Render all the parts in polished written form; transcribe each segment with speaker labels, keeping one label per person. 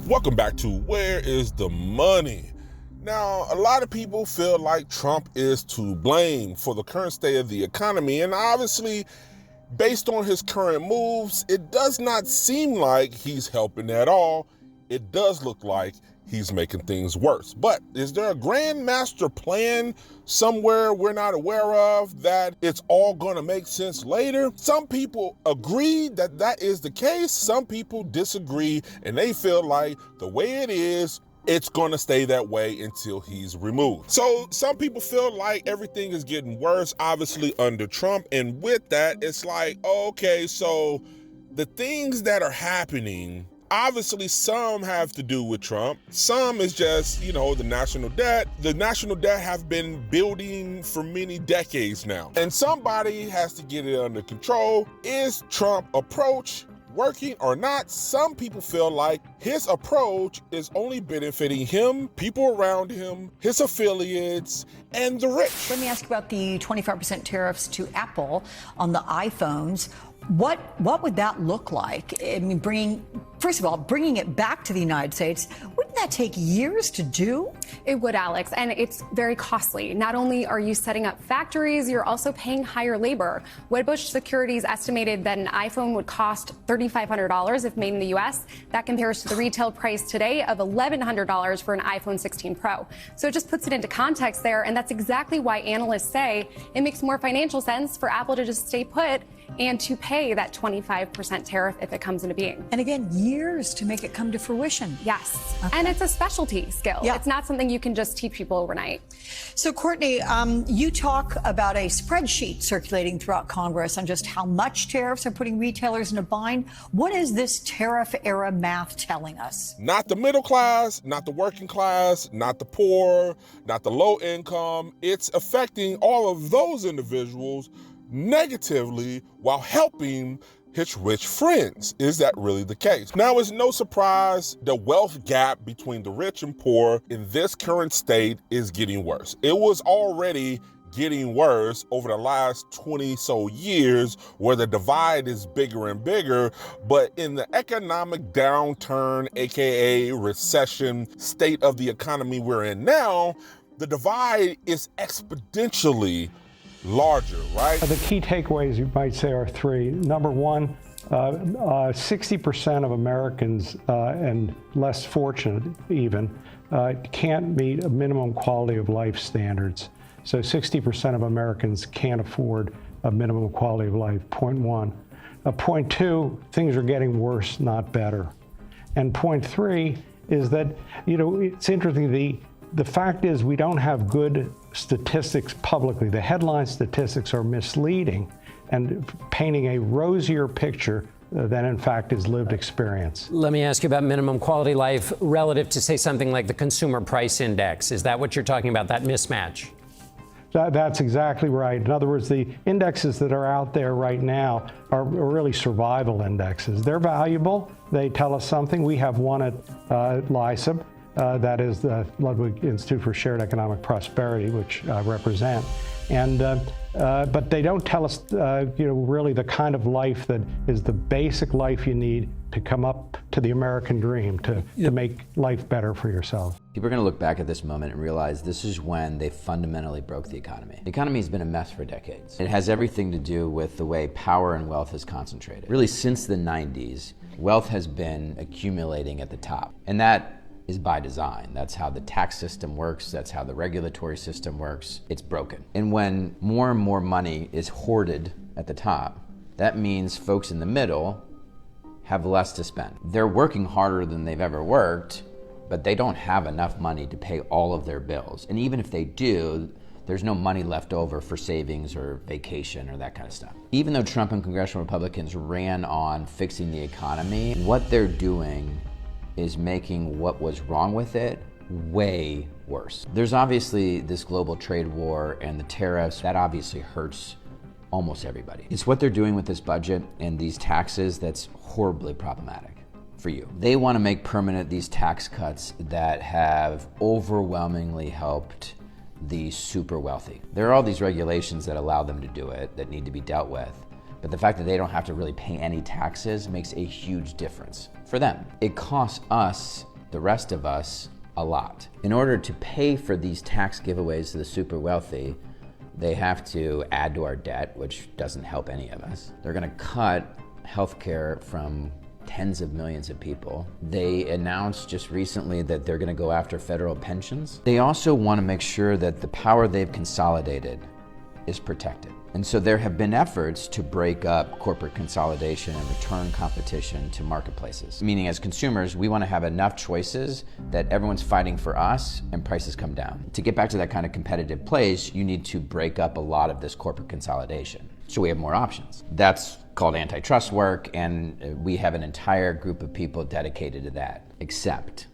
Speaker 1: Welcome back to Where is the Money? Now, a lot of people feel like Trump is to blame for the current state of the economy, and obviously, based on his current moves, it does not seem like he's helping at all. It does look like he's making things worse. But is there a grand master plan somewhere we're not aware of that it's all going to make sense later? Some people agree that that is the case. Some people disagree, and they feel like the way it is, it's going to stay that way until he's removed. So some people feel like everything is getting worse, obviously, under Trump. And with that, it's like, okay, so the things that are happening, obviously some have to do with Trump. Some is just, the national debt. The national debt have been building for many decades now. And somebody has to get it under control. Is Trump's approach working or not? Some people feel like his approach is only benefiting him, people around him, his affiliates, and the rich.
Speaker 2: Let me ask you about the 25% tariffs to Apple on the iPhones. What would that look like? I mean, bringing it back to the United States, wouldn't that take years to do?
Speaker 3: It would, Alex, and it's very costly. Not only are you setting up factories, you're also paying higher labor. Wedbush Securities estimated that an iPhone would cost $3,500 if made in the U.S. That compares to the retail price today of $1,100 for an iPhone 16 Pro. So it just puts it into context there, and that's exactly why analysts say it makes more financial sense for Apple to just stay put and to pay that 25% tariff if it comes into being.
Speaker 2: And again, years to make it come to fruition.
Speaker 3: Yes.
Speaker 2: Okay.
Speaker 3: And it's a specialty skill.
Speaker 2: Yeah.
Speaker 3: It's not something you can just teach people overnight.
Speaker 2: So, Courtney, you talk about a spreadsheet circulating throughout Congress on just how much tariffs are putting retailers in a bind. What is this tariff era math telling us?
Speaker 1: Not the middle class, not the working class, not the poor, not the low income. It's affecting all of those individuals negatively while helping his rich friends. Is that really the case? Now, it's no surprise the wealth gap between the rich and poor in this current state is getting worse. It was already getting worse over the last 20 so years where the divide is bigger and bigger, but in the economic downturn, aka recession state of the economy we're in now, the divide is exponentially larger, right?
Speaker 4: The key takeaways, you might say, are three. Number one, 60% of Americans and less fortunate even can't meet a minimum quality of life standards. So 60% of Americans can't afford a minimum quality of life, point one. Point two, things are getting worse, not better. And point three is that, it's interesting, the fact is we don't have good statistics publicly. The headline statistics are misleading and painting a rosier picture than in fact is lived experience.
Speaker 5: Let me ask you about minimum quality life relative to, say, something like the Consumer Price Index. Is that what you're talking about, that mismatch?
Speaker 4: That's exactly right. In other words, the indexes that are out there right now are really survival indexes. They're valuable. They tell us something. We have one at LISAB. That is the Ludwig Institute for Shared Economic Prosperity, which I represent. And but they don't tell us, really the kind of life that is the basic life you need to come up to the American dream, to make life better for yourself.
Speaker 6: People are going to look back at this moment and realize this is when they fundamentally broke the economy. The economy has been a mess for decades. It has everything to do with the way power and wealth is concentrated. Really, since the 90s, wealth has been accumulating at the top. And that is by design. That's how the tax system works. That's how the regulatory system works. It's broken. And when more and more money is hoarded at the top, that means folks in the middle have less to spend. They're working harder than they've ever worked, but they don't have enough money to pay all of their bills. And even if they do, there's no money left over for savings or vacation or that kind of stuff. Even though Trump and congressional Republicans ran on fixing the economy, what they're doing is making what was wrong with it way worse. There's obviously this global trade war and the tariffs. That obviously hurts almost everybody. It's what they're doing with this budget and these taxes that's horribly problematic for you. They want to make permanent these tax cuts that have overwhelmingly helped the super wealthy. There are all these regulations that allow them to do it that need to be dealt with. But the fact that they don't have to really pay any taxes makes a huge difference for them. It costs us the rest of us a lot. In order to pay for these tax giveaways to the super wealthy, they have to add to our debt, which doesn't help any of us. They're gonna cut healthcare from tens of millions of people. They announced just recently that they're gonna go after federal pensions. They also wanna make sure that the power they've consolidated is protected. And so there have been efforts to break up corporate consolidation and return competition to marketplaces. Meaning as consumers, we want to have enough choices that everyone's fighting for us and prices come down. To get back to that kind of competitive place, you need to break up a lot of this corporate consolidation. So we have more options. That's called antitrust work, and we have an entire group of people dedicated to that. Except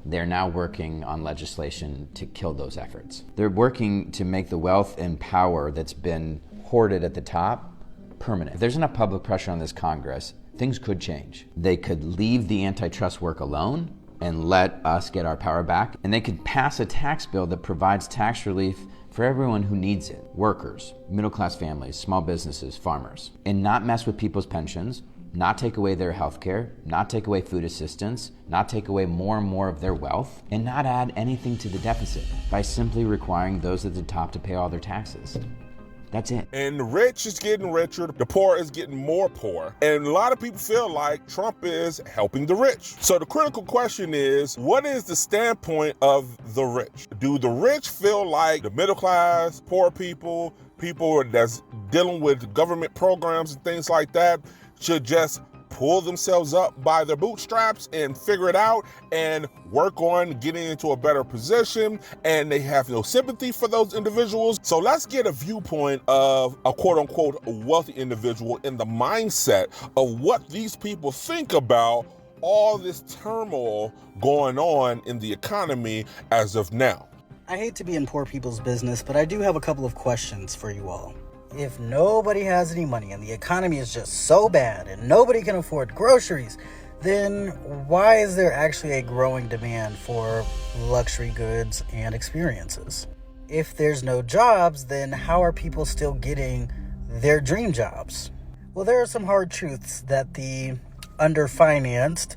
Speaker 6: they're now working on legislation to kill those efforts. They're working to make the wealth and power that's been hoarded at the top permanent. If there's enough public pressure on this Congress, things could change. They could leave the antitrust work alone and let us get our power back, and they could pass a tax bill that provides tax relief for everyone who needs it. Workers, middle-class families, small businesses, farmers. And not mess with people's pensions, not take away their health care, not take away food assistance, not take away more and more of their wealth, and not add anything to the deficit by simply requiring those at the top to pay all their taxes. That's it.
Speaker 1: And the rich is getting richer, the poor is getting more poor. And a lot of people feel like Trump is helping the rich. So the critical question is, what is the standpoint of the rich? Do the rich feel like the middle class, poor people, people that's dealing with government programs and things like that should just pull themselves up by their bootstraps and figure it out and work on getting into a better position, and they have no sympathy for those individuals? So let's get a viewpoint of a quote-unquote wealthy individual in the mindset of what these people think about all this turmoil going on in the economy as of now.
Speaker 7: I hate to be in poor people's business, but I do have a couple of questions for you all. If nobody has any money and the economy is just so bad and nobody can afford groceries, then why is there actually a growing demand for luxury goods and experiences? If there's no jobs, then how are people still getting their dream jobs? Well, there are some hard truths that the underfinanced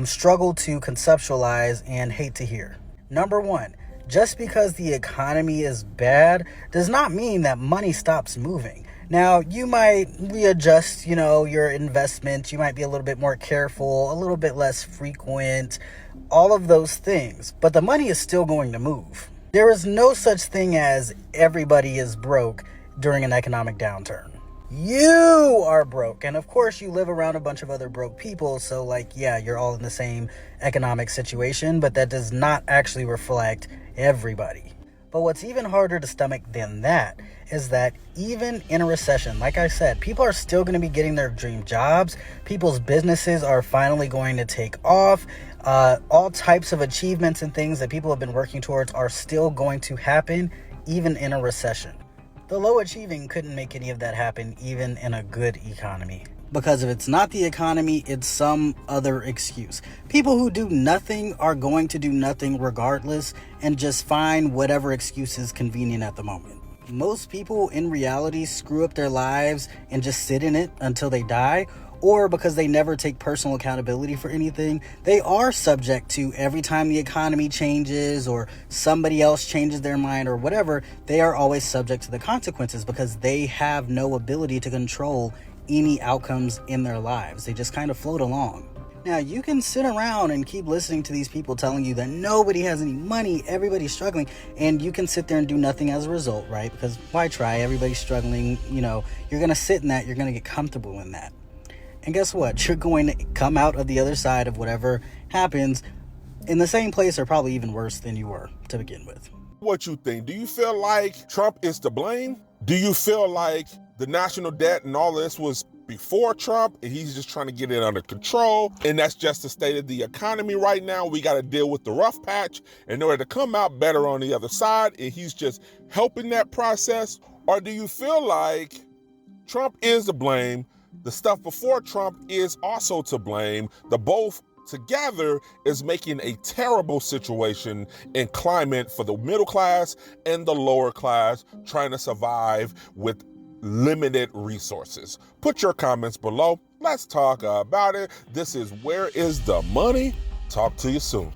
Speaker 7: struggle to conceptualize and hate to hear. Number one, just because the economy is bad does not mean that money stops moving. Now, you might readjust, your investments. You might be a little bit more careful, a little bit less frequent, all of those things. But the money is still going to move. There is no such thing as everybody is broke during an economic downturn. You are broke. And of course, you live around a bunch of other broke people. So you're all in the same economic situation, but that does not actually reflect everybody. But what's even harder to stomach than that is that even in a recession, like I said, people are still going to be getting their dream jobs. People's businesses are finally going to take off. All types of achievements and things that people have been working towards are still going to happen, even in a recession. The low achieving couldn't make any of that happen, even in a good economy. Because if it's not the economy, it's some other excuse. People who do nothing are going to do nothing regardless and just find whatever excuse is convenient at the moment. Most people in reality screw up their lives and just sit in it until they die, or because they never take personal accountability for anything, they are subject to every time the economy changes or somebody else changes their mind or whatever, they are always subject to the consequences because they have no ability to control any outcomes in their lives. They just kind of float along. Now, you can sit around and keep listening to these people telling you that nobody has any money, everybody's struggling, and you can sit there and do nothing as a result, right? Because why try? Everybody's struggling, you're going to sit in that, you're going to get comfortable in that. And guess what? You're going to come out of the other side of whatever happens in the same place or probably even worse than you were to begin with.
Speaker 1: What you think? Do you feel like Trump is to blame? Do you feel like the national debt and all this was before Trump and he's just trying to get it under control, and that's just the state of the economy right now? We got to deal with the rough patch in order to come out better on the other side, and he's just helping that process? Or do you feel like Trump is to blame? The stuff before Trump is also to blame. The both together is making a terrible situation and climate for the middle class and the lower class trying to survive with limited resources. Put your comments below. Let's talk about it. This is Where is the Money? Talk to you soon.